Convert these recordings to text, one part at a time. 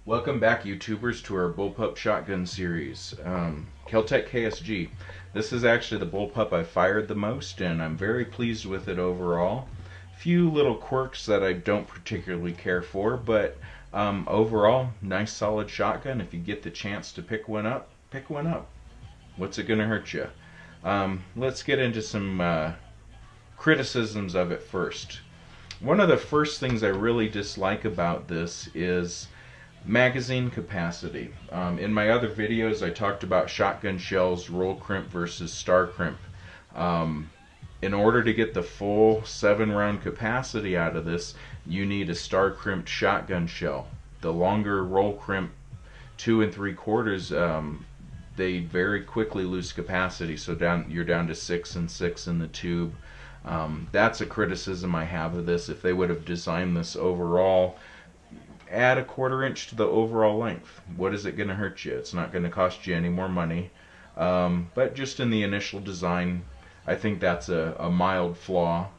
Welcome back, YouTubers, to our Bullpup Shotgun series. Keltec KSG. This is actually the bullpup I fired the most, and I'm very pleased with it overall. Few little quirks that I don't particularly care for, but overall, nice solid shotgun. If you get the chance to pick one up, pick one up. What's it gonna hurt you? Let's get into some criticisms of it first. One of the first things I really dislike about this is magazine capacity. In my other videos, I talked about shotgun shells, roll crimp versus star crimp. In order to get the full 7-round capacity out of this, you need a star crimped shotgun shell. The longer roll crimp 2 3/4, they very quickly lose capacity. So you're down to 6 and 6 in the tube. That's a criticism I have of this. If they would have designed this overall, add a 1/4 inch to the overall length. What is it going to hurt you? It's not going to cost you any more money. But just in the initial design, I think that's a mild flaw.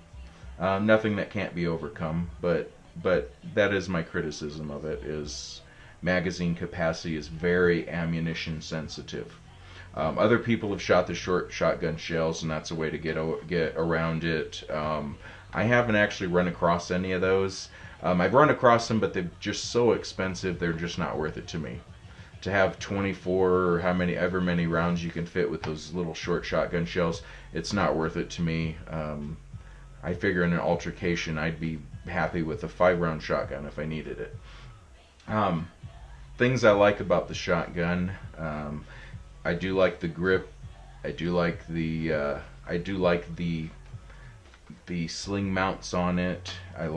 Nothing that can't be overcome, but that is my criticism of it, is magazine capacity is very ammunition sensitive. Other people have shot the short shotgun shells, and that's a way to get around it. I haven't actually run across any of those. I've run across them, but they're just so expensive, they're just not worth it to me. To have 24 or ever many rounds you can fit with those little short shotgun shells, it's not worth it to me. I figure in an altercation I'd be happy with a 5-round shotgun if I needed it. Things I like about the shotgun, I do like the grip. I do like the sling mounts on it. I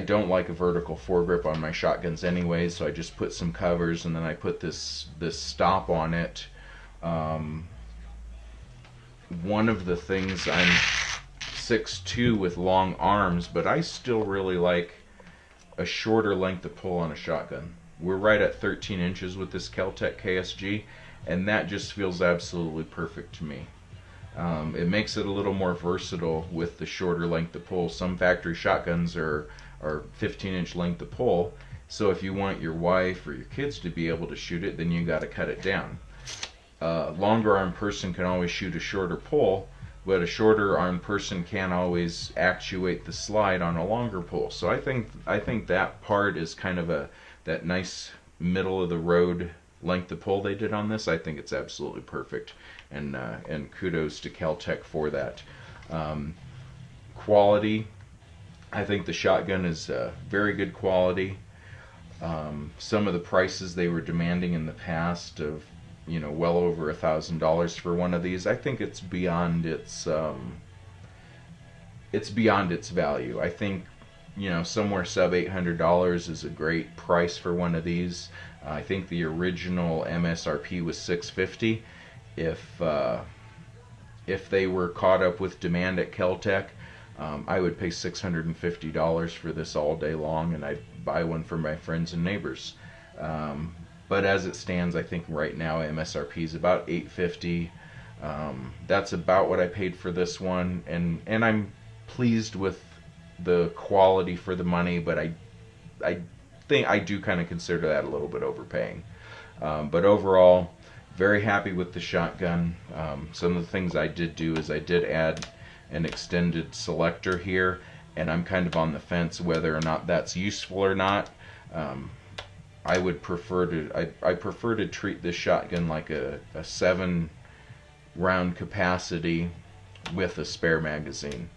don't like a vertical foregrip on my shotguns anyway, so I just put some covers and then I put this stop on it. One of the things, I'm 6'2" with long arms, but I still really like a shorter length of pull on a shotgun. We're right at 13 inches with this Keltec KSG, and that just feels absolutely perfect to me. It makes it a little more versatile with the shorter length of pull. Some factory shotguns are 15-inch length of pull, so if you want your wife or your kids to be able to shoot it, then you got to cut it down. Longer arm person can always shoot a shorter pull, but a shorter arm person can't always actuate the slide on a longer pull. So I think that part is kind of that nice middle of the road length of pull they did on this. I think it's absolutely perfect, and kudos to Keltec for that. Quality, I think the shotgun is very good quality. Some of the prices they were demanding in the past of, well over $1,000 for one of these, I think it's beyond its value. I think somewhere sub $800 is a great price for one of these. I think the original MSRP was $650. If they were caught up with demand at Keltec, I would pay $650 for this all day long, and I'd buy one for my friends and neighbors. But as it stands, I think right now MSRP is about $850. That's about what I paid for this one, and I'm pleased with the quality for the money, but I think I do kind of consider that a little bit overpaying. But overall, very happy with the shotgun. Some of the things I did do is I did add an extended selector here, and I'm kind of on the fence whether or not that's useful or not. I prefer to treat this shotgun like a 7-round capacity with a spare magazine.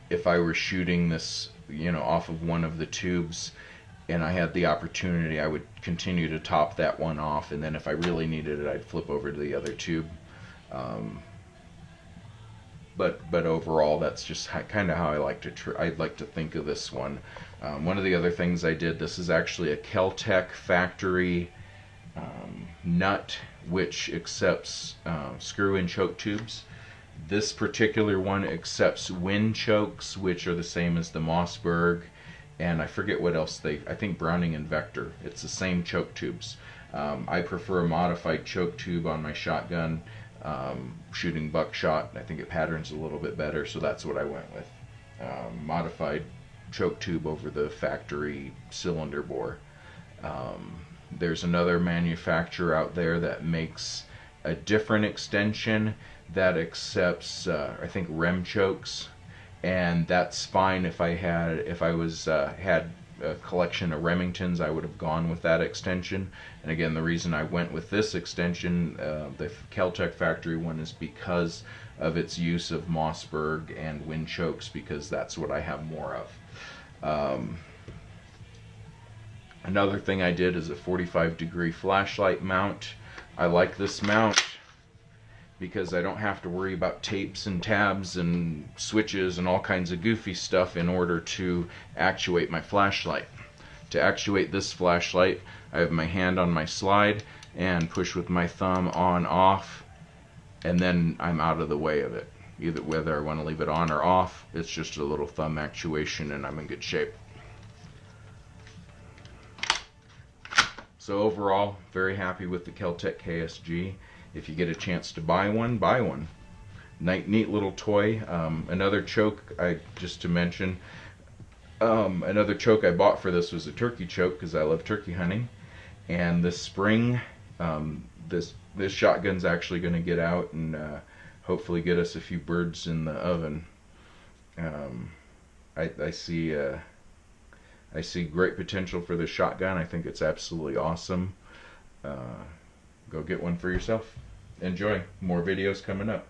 If I were shooting this, off of one of the tubes, and I had the opportunity, I would continue to top that one off, and then if I really needed it, I'd flip over to the other tube. But overall, that's just kind of how I'd like to think of this one. One of the other things I did, this is actually a Keltec factory nut, which accepts screw-in choke tubes. This particular one accepts wind chokes, which are the same as the Mossberg, and I forget what else I think Browning and Vector. It's the same choke tubes. I prefer a modified choke tube on my shotgun. Shooting buckshot, I think it patterns a little bit better, so that's what I went with. Modified choke tube over the factory cylinder bore. There's another manufacturer out there that makes a different extension that accepts, I think, rem chokes, and that's fine. If I had a collection of Remingtons, I would have gone with that extension. And again, the reason I went with this extension, the Kel-Tec factory one, is because of its use of Mossberg and wind chokes, because that's what I have more of. Another thing I did is a 45-degree flashlight mount. I like this mount because I don't have to worry about tapes and tabs and switches and all kinds of goofy stuff in order to actuate my flashlight. To actuate this flashlight, I have my hand on my slide and push with my thumb on, off, and then I'm out of the way of it. Either whether I want to leave it on or off, it's just a little thumb actuation and I'm in good shape. So overall, very happy with the Kel-Tec KSG. If you get a chance to buy one, buy one. Neat little toy. Another choke, just to mention, another choke I bought for this was a turkey choke because I love turkey hunting. And this spring, this shotgun's actually going to get out and hopefully get us a few birds in the oven. I see great potential for this shotgun. I think it's absolutely awesome. Go get one for yourself. Enjoy. More videos coming up.